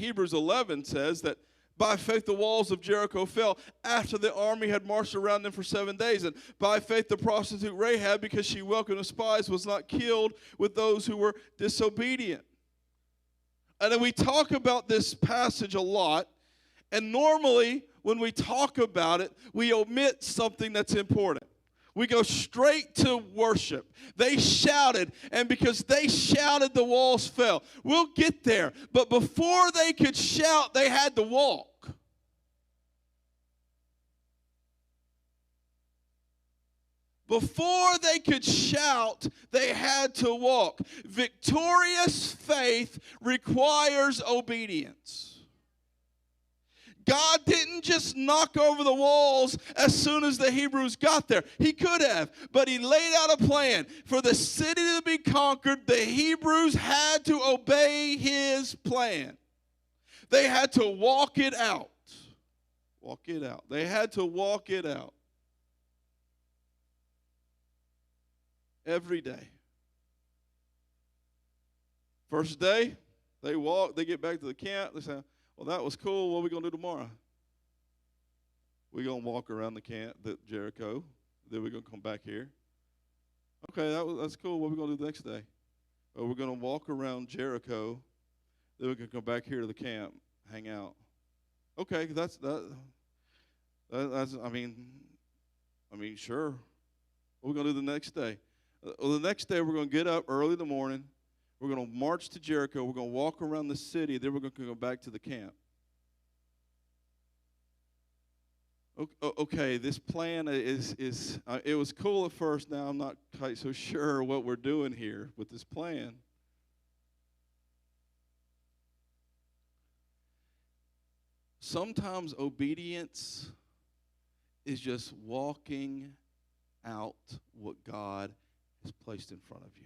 Hebrews 11 says that by faith the walls of Jericho fell after the army had marched around them for 7 days. And by faith the prostitute Rahab, because she welcomed the spies, was not killed with those who were disobedient. And then we talk about this passage a lot. And normally when we talk about it, we omit something that's important. We go straight to worship. They shouted, and because they shouted, the walls fell. We'll get there. But before they could shout, they had to walk. Before they could shout, they had to walk. Victorious faith requires obedience. God didn't just knock over the walls as soon as the Hebrews got there. He could have, but he laid out a plan. For the city to be conquered, the Hebrews had to obey his plan. They had to walk it out. Walk it out. They had to walk it out. Every day. First day, they walk, they get back to the camp, they say, well, that was cool. What are we going to do tomorrow? We're going to walk around the camp, Jericho. Then we're going to come back here. Okay, that's cool. What are we going to do the next day? Oh, we're going to walk around Jericho. Then we're going to come back here to the camp, hang out. Okay, that's I mean, sure. What are we going to do the next day? Well, the next day we're going to get up early in the morning. We're going to march to Jericho. We're going to walk around the city. Then we're going to go back to the camp. Okay, this plan is it was cool at first. Now I'm not quite so sure what we're doing here with this plan. Sometimes obedience is just walking out what God has placed in front of you.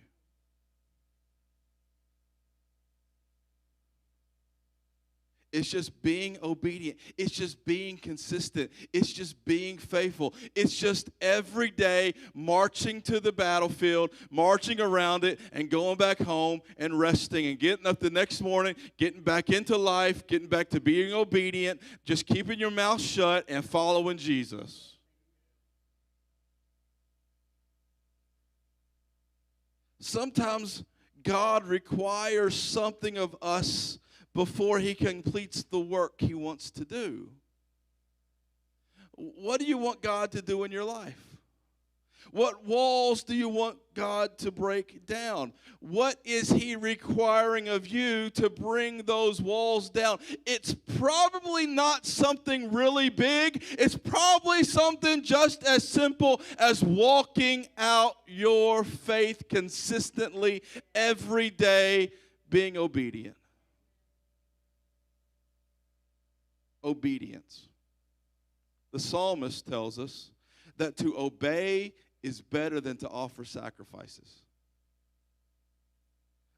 It's just being obedient. It's just being consistent. It's just being faithful. It's just every day marching to the battlefield, marching around it, and going back home and resting and getting up the next morning, getting back into life, getting back to being obedient, just keeping your mouth shut and following Jesus. Sometimes God requires something of us before he completes the work he wants to do. What do you want God to do in your life? What walls do you want God to break down? What is he requiring of you to bring those walls down? It's probably not something really big. It's probably something just as simple as walking out your faith consistently every day, being obedient. Obedience. The psalmist tells us that to obey is better than to offer sacrifices.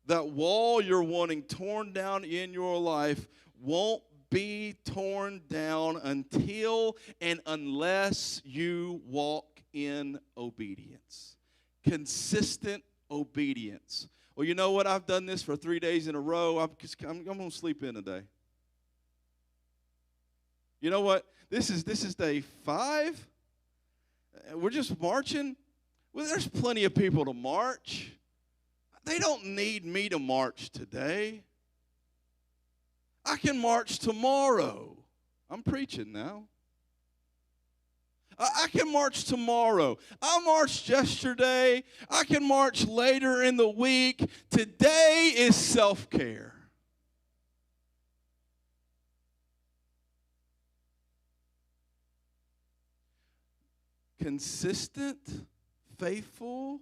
That wall you're wanting torn down in your life won't be torn down until and unless you walk in obedience. Consistent obedience. Well, you know what? I've done this for 3 days in a row. I'm going to sleep in today. You know what? This is day 5. We're just marching. Well, there's plenty of people to march. They don't need me to march today. I can march tomorrow. I'm preaching now. I can march tomorrow. I marched yesterday. I can march later in the week. Today is self-care. Consistent, faithful